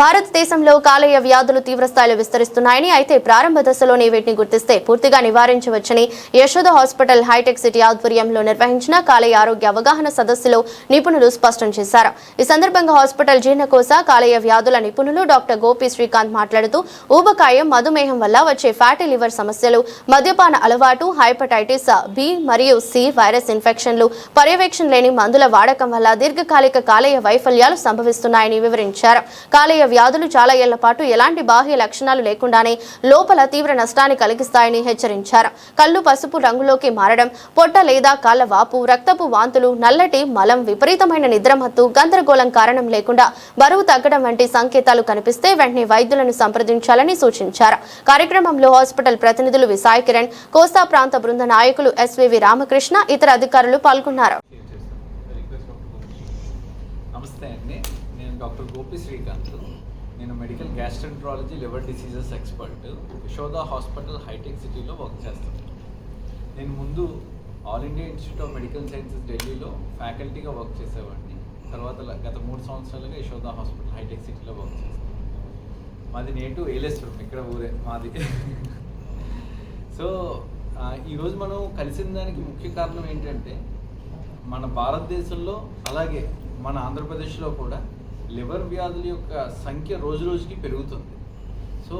భారతదేశంలో కాలేయ వ్యాధులు తీవ్రస్థాయిలో విస్తరిస్తున్నాయని, అయితే ప్రారంభ దశలోనే వీటిని గుర్తిస్తే పూర్తిగా నివారించవచ్చని యశోద హాస్పిటల్ హైటెక్ సిటీ ఆధ్వర్యంలో నిర్వహించిన కాలేయ ఆరోగ్య అవగాహన సదస్సులో నిపుణులు స్పష్టం చేశారు. ఈ సందర్భంగా హాస్పిటల్ జీర్ణకోశ కాలేయ వ్యాధుల నిపుణులు డాక్టర్ గోపి శ్రీకాంత్ మాట్లాడుతూ, ఊబకాయం, మధుమేహం వల్ల వచ్చే ఫ్యాటీ లివర్ సమస్యలు, మద్యపాన అలవాటు, హెపటైటిస్ బి మరియు సి వైరస్ ఇన్ఫెక్షన్లు, పర్యవేక్షణ లేని మందుల వాడకం వల్ల దీర్ఘకాలిక కాలేయ వైఫల్యాలు సంభవిస్తున్నాయని వివరించారు. కాలేయ వ్యాధులు చాలా ఏళ్ల పాటు ఎలాంటి బాహ్య లక్షణాలు లేకుండానే లోపల తీవ్ర నష్టాన్ని కలిగిస్తాయని హెచ్చరించారు. కళ్ళు పసుపు రంగులోకి మారడం, పొట్ట లేదా కాళ్ల వాపు, రక్తపు వాంతులు, నల్లటి మలం, విపరీతమైన నిద్రమత్తు, గందరగోళం కారణం లేకుండా బరువు తగ్గడం వంటి సంకేతాలు కనిపిస్తే వెంటనే వైద్యులను సంప్రదించాలని సూచించారు. కార్యక్రమంలో హాస్పిటల్ ప్రతినిధులు విసాయ్ కిరణ్, కోస్తా ప్రాంత బృంద నాయకులు ఎస్వివి రామకృష్ణ, ఇతర అధికారులు పాల్గొన్నారు. నమస్తే అండి, నేను డాక్టర్ గోపి శ్రీకాంత్. నేను medical gastroenterology, liver diseases expert, Yashoda hospital Hitec సిటీలో వర్క్ చేస్తాను. నేను ముందు all India Institute of Medical Sciences ఢిల్లీలో ఫ్యాకల్టీగా వర్క్ చేసేవాడిని. తర్వాత గత 3 సంవత్సరాలుగా యశోద హాస్పిటల్ హైటెక్ సిటీలో వర్క్ చేస్తాను. మాది నేటివ్ ఏలేశ్వరం, ఇక్కడ ఊరే మాది. సో ఈరోజు మనం కలిసిన దానికి ముఖ్య కారణం ఏంటంటే, మన భారతదేశంలో అలాగే మన ఆంధ్రప్రదేశ్లో కూడా లివర్ వ్యాధుల యొక్క సంఖ్య రోజు రోజుకి పెరుగుతుంది. సో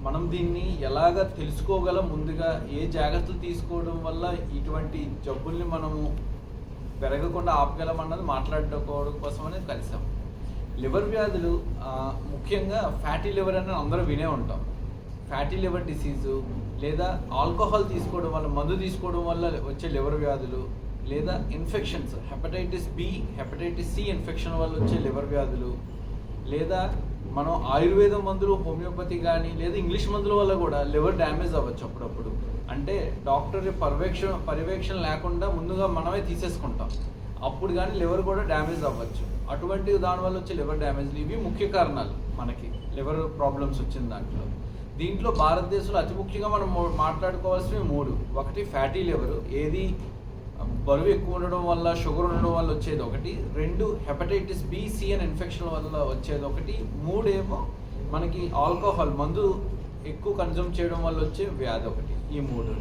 మనం దీన్ని ఎలాగ తెలుసుకోగలం, ముందుగా ఏ జాగ్రత్తలు తీసుకోవడం వల్ల ఇటువంటి జబ్బుల్ని మనము పెరగకుండా ఆపగలం అన్నది మాట్లాడుకోవడం కోసమనే కలిసాం. లివర్ వ్యాధులు ముఖ్యంగా ఫ్యాటీ లివర్ అని అందరూ వినే ఉంటాం. ఫ్యాటీ లివర్ డిసీజు, లేదా ఆల్కహాల్ తీసుకోవడం వల్ల, మందు తీసుకోవడం వల్ల వచ్చే లివర్ వ్యాధులు, లేదా infections, hepatitis B, hepatitis C infection వల్ల వచ్చే లివర్ వ్యాధులు, లేదా మనం ఆయుర్వేద మందులు, హోమియోపతి కానీ లేదా ఇంగ్లీష్ మందుల వల్ల కూడా లివర్ డ్యామేజ్ అవ్వచ్చు అప్పుడప్పుడు. అంటే డాక్టర్ పర్యవేక్షణ లేకుండా ముందుగా మనమే తీసేసుకుంటాం, అప్పుడు కానీ లివర్ కూడా డ్యామేజ్ అవ్వచ్చు. అటువంటి దానివల్ల వచ్చే లివర్ డ్యామేజ్లు ఇవి ముఖ్య కారణాలు మనకి లివర్ ప్రాబ్లమ్స్ వచ్చిన దీంట్లో భారతదేశంలో అతి ముఖ్యంగా మనం మాట్లాడుకోవాల్సినవి 3. ఒకటి ఫ్యాటీ లివర్, ఏది బరువు ఎక్కువ ఉండడం వల్ల, షుగర్ ఉండడం వల్ల వచ్చేది ఒకటి. 2 హెపటైటిస్ బి, సి అని ఇన్ఫెక్షన్ వల్ల వచ్చేది ఒకటి. 3 ఏమో మనకి ఆల్కహాల్, మందు ఎక్కువ కన్జ్యూమ్ చేయడం వల్ల వచ్చే వ్యాధి ఒకటి. ఈ 3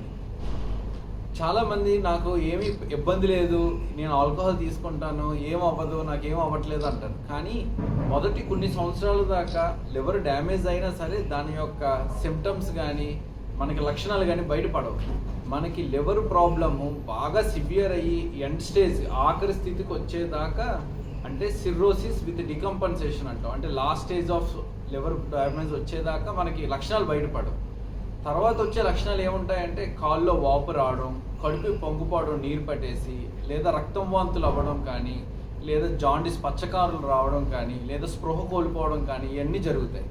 చాలామంది నాకు ఏమీ ఇబ్బంది లేదు, నేను ఆల్కహాల్ తీసుకుంటాను, ఏం అవ్వదు, నాకేం అవ్వట్లేదు అంటారు. కానీ మొదటి కొన్ని సంవత్సరాల దాకా లివర్ డ్యామేజ్ అయినా సరే దాని యొక్క సిమ్టమ్స్ కానీ మనకి లక్షణాలు కానీ బయటపడవు. మనకి లివర్ ప్రాబ్లము బాగా సివియర్ అయ్యి ఎండ్ స్టేజ్, ఆఖరి స్థితికి వచ్చేదాకా, అంటే సిర్రోసిస్ విత్ డికంపన్సేషన్ అంటాం, అంటే last stage of liver damage వచ్చేదాకా మనకి లక్షణాలు బయటపడవు. తర్వాత వచ్చే లక్షణాలు ఏముంటాయంటే, కాల్లో వాపు రావడం, కడుపు పొంగిపోవడం, నీరు పట్టేసి, లేదా రక్తం వాంతులు అవ్వడం కానీ, లేదా జాండిస్ పచ్చకారులు రావడం కానీ, లేదా స్పృహ కోల్పోవడం కానీ, ఇవన్నీ జరుగుతాయి.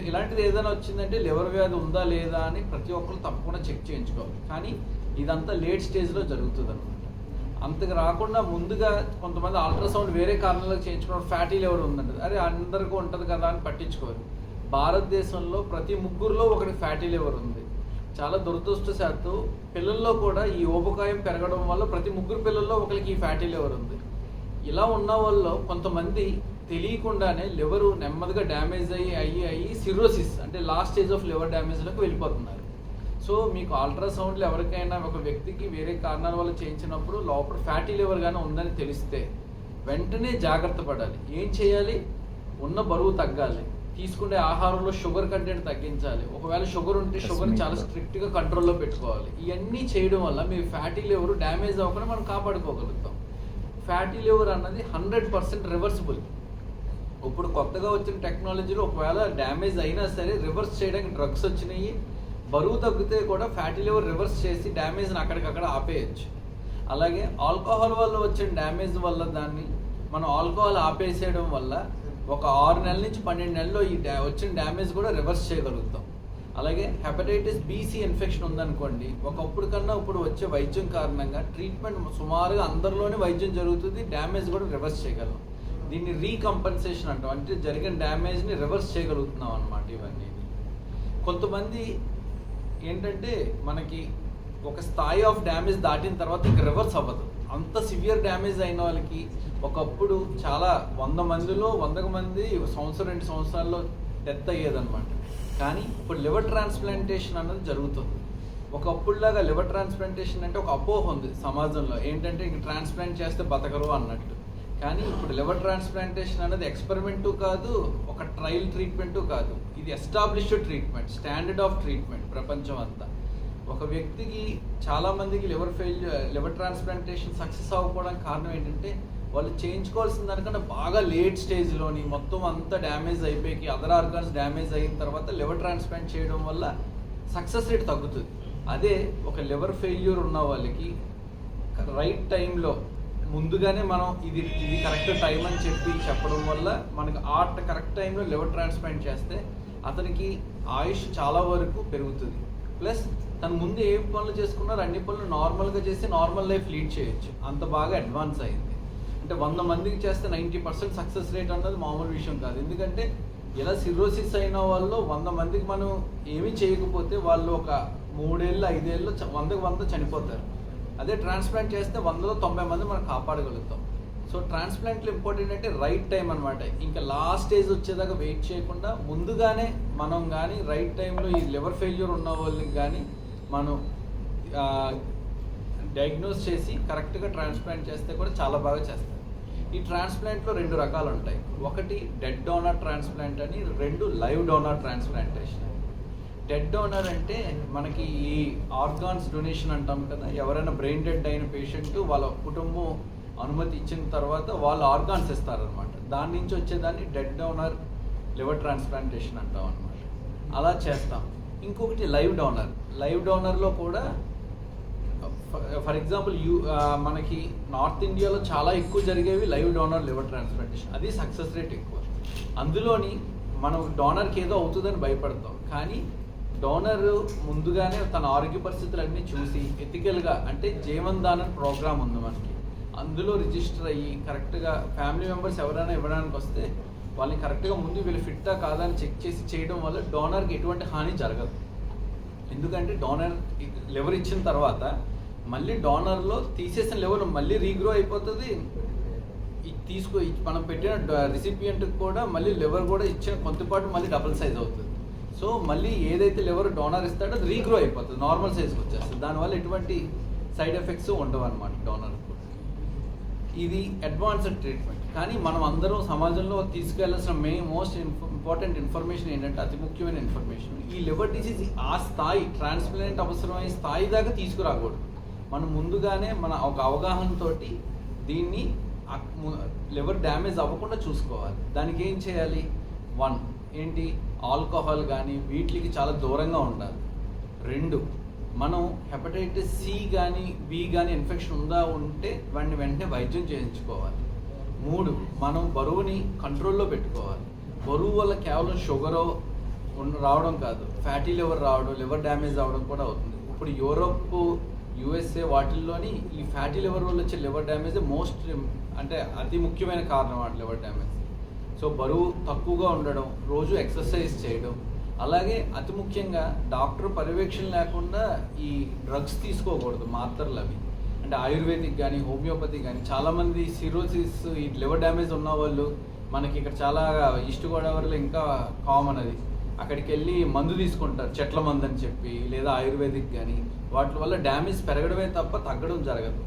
ఇలాంటిది ఏదైనా వచ్చిందంటే లివర్ వ్యాధి ఉందా లేదా అని ప్రతి ఒక్కరు తప్పకుండా చెక్ చేయించుకోవాలి. కానీ ఇదంతా లేట్ స్టేజ్లో జరుగుతుంది అనమాట. అంతకు రాకుండా ముందుగా కొంతమంది అల్ట్రాసౌండ్ వేరే కారణాలకు చేయించుకోవడం, ఫ్యాటీ లివర్ ఉందండి, అరే అందరికీ ఉంటుంది కదా అని పట్టించుకోరు. భారతదేశంలో ప్రతి 3లో ఒకటి ఫ్యాటీ లివర్ ఉంది. చాలా దురదృష్టశాత్తు పిల్లల్లో కూడా ఈ ఊబకాయం పెరగడం వల్ల ప్రతి 3 పిల్లల్లో ఒకరికి ఈ ఫ్యాటీ లివర్ ఉంది. ఇలా ఉన్న వాళ్ళు కొంతమంది తెలియకుండానే లివరు నెమ్మదిగా డ్యామేజ్ అయ్యి సిర్రోసిస్, అంటే లాస్ట్ స్టేజ్ ఆఫ్ లివర్ డ్యామేజ్లోకి వెళ్ళిపోతున్నారు. సో మీకు అల్ట్రాసౌండ్లు ఎవరికైనా ఒక వ్యక్తికి వేరే కారణాల వల్ల చేయించినప్పుడు లోపల ఫ్యాటీ లివర్ కానీ ఉందని తెలిస్తే వెంటనే జాగ్రత్త పడాలి. ఏం చేయాలి? ఉన్న బరువు తగ్గాలి, తీసుకునే ఆహారంలో షుగర్ కంటెంట్ తగ్గించాలి, ఒకవేళ షుగర్ ఉంటే షుగర్ చాలా స్ట్రిక్ట్గా కంట్రోల్లో పెట్టుకోవాలి. ఇవన్నీ చేయడం వల్ల మీ ఫ్యాటీ లివర్ డ్యామేజ్ అవ్వకుండా మనం కాపాడుకోగలుగుతాం. ఫ్యాటీ లివర్ అన్నది 100% రివర్సిబుల్. ఇప్పుడు కొత్తగా వచ్చిన టెక్నాలజీలో ఒకవేళ డ్యామేజ్ అయినా సరే రివర్స్ చేయడానికి డ్రగ్స్ వచ్చినాయి. బరువు తగ్గితే కూడా ఫ్యాటీ లివర్ రివర్స్ చేసి డ్యామేజ్ని అక్కడికక్కడ ఆపేయచ్చు. అలాగే ఆల్కహాల్ వల్ల వచ్చిన డ్యామేజ్ వల్ల దాన్ని మనం ఆల్కహాల్ ఆపేసేయడం వల్ల ఒక 6 నెలల నుంచి 12 నెలల్లో ఈ వచ్చిన డ్యామేజ్ కూడా రివర్స్ చేయగలుగుతాం. అలాగే హెపటైటిస్ బీసీ ఇన్ఫెక్షన్ ఉందనుకోండి, ఒకప్పుడు కన్నా ఇప్పుడు వచ్చే వైద్యం కారణంగా ట్రీట్మెంట్ సుమారుగా అందరిలోనే వైద్యం జరుగుతుంది, డ్యామేజ్ కూడా రివర్స్ చేయగలం. దీన్ని రీకంపన్సేషన్ అంటాం, అంటే జరిగిన డ్యామేజ్ని రివర్స్ చేయగలుగుతున్నాం అన్నమాట. ఇవన్నీ కొంతమంది ఏంటంటే, మనకి ఒక స్థాయి ఆఫ్ డ్యామేజ్ దాటిన తర్వాత ఇంక రివర్స్ అవ్వదు. అంత సివియర్ డ్యామేజ్ అయిన వాళ్ళకి ఒకప్పుడు చాలా 100 మందిలో 100 మంది సంవత్సరం 2 సంవత్సరాల్లో డెత్ అయ్యేదన్నమాట. కానీ ఇప్పుడు లివర్ ట్రాన్స్ప్లాంటేషన్ అన్నది జరుగుతుంది. ఒకప్పుడులాగా లివర్ ట్రాన్స్ప్లాంటేషన్ అంటే ఒక అపోహ ఉంది సమాజంలో, ఏంటంటే ఇంక ట్రాన్స్ప్లాంట్ చేస్తే బతకరు అన్నట్టు. కానీ ఇప్పుడు లివర్ ట్రాన్స్ప్లాంటేషన్ అనేది ఎక్స్పెరిమెంటు కాదు, ఒక ట్రయల్ ట్రీట్మెంటు కాదు, ఇది established treatment, standard of treatment ప్రపంచం అంతా. ఒక వ్యక్తికి చాలామందికి లివర్ ట్రాన్స్ప్లాంటేషన్ సక్సెస్ అవ్వకపోవడానికి కారణం ఏంటంటే వాళ్ళు చేయించుకోవాల్సిన దానికన్నా బాగా లేట్ స్టేజ్లోని మొత్తం అంతా డ్యామేజ్ అయిపోయి అదర్ ఆర్గాన్స్ డ్యామేజ్ అయిన తర్వాత లివర్ ట్రాన్స్ప్లాంట్ చేయడం వల్ల సక్సెస్ రేట్ తగ్గుతుంది. అదే ఒక లివర్ ఫెయిల్యూర్ ఉన్న వాళ్ళకి రైట్ టైంలో ముందుగానే మనం ఇది కరెక్ట్ టైం అని చెప్పడం వల్ల మనకు కరెక్ట్ టైంలో లివర్ ట్రాన్స్ప్లాంట్ చేస్తే అతనికి ఆయుష్ చాలా వరకు పెరుగుతుంది. ప్లస్ తను ముందు ఏ పనులు చేసుకున్నారో అన్ని పనులు నార్మల్గా చేసి నార్మల్ లైఫ్ లీడ్ చేయొచ్చు, అంత బాగా అడ్వాన్స్ అయింది. అంటే 100 మందికి చేస్తే 90% సక్సెస్ రేట్ అన్నది మామూలు విషయం కాదు. ఎందుకంటే ఇలా సిరోసిస్ అయిన వాళ్ళు 100 మందికి మనం ఏమీ చేయకపోతే వాళ్ళు ఒక 3 ఏళ్ళు 5 ఏళ్ళు 100కి 100 చనిపోతారు. అదే ట్రాన్స్ప్లాంట్ చేస్తే 100లో 90 మంది మనం కాపాడగలుగుతాం. సో ట్రాన్స్ప్లాంట్లో ఇంపార్టెంట్ అంటే రైట్ టైం అనమాట. ఇంకా లాస్ట్ స్టేజ్ వచ్చేదాకా వెయిట్ చేయకుండా ముందుగానే మనం కానీ రైట్ టైంలో ఈ లివర్ ఫెయిల్యూర్ ఉన్న వాళ్ళకి కానీ మనం డయాగ్నోస్ చేసి కరెక్ట్గా ట్రాన్స్ప్లాంట్ చేస్తే కూడా చాలా బాగా చేస్తారు. ఈ ట్రాన్స్ప్లాంట్లో 2 రకాలు ఉంటాయి. ఒకటి డెడ్ డోనర్ ట్రాన్స్ప్లాంట్ అని, 2 live donor transplantation. Dead donor అంటే మనకి ఈ ఆర్గాన్స్ డొనేషన్ అంటాం కదా, ఎవరైనా బ్రెయిన్ డెడ్ అయిన పేషెంట్ వాళ్ళ కుటుంబం అనుమతి ఇచ్చిన తర్వాత వాళ్ళు ఆర్గాన్స్ ఇస్తారనమాట. దాని నుంచి వచ్చేదాన్ని డెడ్ డోనర్ లివర్ ట్రాన్స్ప్లాంటేషన్ అంటాం అనమాట. అలా చేస్తాం. ఇంకొకటి లైవ్ డోనర్. లైవ్ డోనర్లో కూడా ఫర్ ఎగ్జాంపుల్ మనకి నార్త్ ఇండియాలో చాలా ఎక్కువ జరిగేవి లైవ్ డోనర్ లివర్ ట్రాన్స్ప్లాంటేషన్. అది సక్సెస్ రేట్ ఎక్కువ. అందులోని మనం డోనర్కి ఏదో అవుతుందని భయపడతాం, కానీ డోనర్ ముందుగానే తన ఆరోగ్య పరిస్థితులన్నీ చూసి ఎథికల్గా, అంటే జీవన్ దాన్ ప్రోగ్రామ్ ఉంది మనకి, అందులో రిజిస్టర్ అయ్యి కరెక్ట్గా ఫ్యామిలీ మెంబర్స్ ఎవరైనా ఇవ్వడానికి వస్తే వాళ్ళని కరెక్ట్గా ముందు వీళ్ళు ఫిట్టా కాదా అని చెక్ చేసి చేయడం వల్ల డోనర్కి ఎటువంటి హాని జరగదు. ఎందుకంటే డోనర్ లివర్ ఇచ్చిన తర్వాత మళ్ళీ డోనర్లో తీసేసిన లివర్ మళ్ళీ రీగ్రో అయిపోతుంది. మనం పెట్టిన రిసిపియంట్కి కూడా మళ్ళీ లివర్ కూడా ఇచ్చిన కొంతపాటు మళ్ళీ డబుల్ సైజ్ అవుతుంది. సో మళ్ళీ ఏదైతే లివర్ డోనర్ ఇస్తాడో అది రీగ్రో అయిపోతుంది, నార్మల్ సైజ్కి వచ్చేస్తుంది. దానివల్ల ఎటువంటి సైడ్ ఎఫెక్ట్స్ ఉండవు అనమాట డోనర్. ఇది అడ్వాన్స్డ్ ట్రీట్మెంట్. కానీ మనం అందరం సమాజంలో తీసుకెళ్లాల్సిన మోస్ట్ ఇంపార్టెంట్ ఇన్ఫర్మేషన్ ఏంటంటే, అతి ముఖ్యమైన ఇన్ఫర్మేషన్, ఈ లివర్ డిసీజ్ ఆ స్థాయి ట్రాన్స్ప్లాంట్ అవసరమైన స్థాయి దాకా తీసుకురాకూడదు. మనం ముందుగానే మన ఒక అవగాహనతోటి దీన్ని లివర్ డ్యామేజ్ అవ్వకుండా చూసుకోవాలి. దానికి ఏం చేయాలి? 1 ఏంటి, ఆల్కహాల్ కానీ వీటికి చాలా దూరంగా ఉండాలి. 2 మనం హెపటైటిస్ సి కానీ బి కానీ ఇన్ఫెక్షన్ ఉంటే వాడిని వెంటనే వైద్యం చేయించుకోవాలి. 3 మనం బరువుని కంట్రోల్లో పెట్టుకోవాలి. బరువు వల్ల కేవలం షుగరో రావడం కాదు, ఫ్యాటీ లివర్ రావడం, లివర్ డ్యామేజ్ అవ్వడం కూడా అవుతుంది. ఇప్పుడు యూరోప్, USA వాటిల్లోని ఈ ఫ్యాటీ లివర్ వల్ల వచ్చే లివర్ డ్యామేజ్ అంటే అతి ముఖ్యమైన కారణం అన్నమాట లివర్ డ్యామేజ్. సో బరువు తక్కువగా ఉండడం, రోజు ఎక్సర్సైజ్ చేయడం, అలాగే అతి ముఖ్యంగా డాక్టర్ పర్యవేక్షణ లేకుండా ఈ డ్రగ్స్ తీసుకోకూడదు, మాత్రలు అవి. అంటే ఆయుర్వేదిక్ కానీ హోమియోపతి కానీ, చాలామంది సిరోసిస్ ఈ లివర్ డ్యామేజ్ ఉన్న వాళ్ళు మనకి ఇక్కడ చాలా ఈస్ట్ గోదావరిలో ఇంకా కామన్ అది. అక్కడికి వెళ్ళి మందు తీసుకుంటారు, చెట్ల మందు అని చెప్పి, లేదా ఆయుర్వేదిక్ కానీ. వాటి వల్ల డ్యామేజ్ పెరగడమే తప్ప తగ్గడం జరగదు.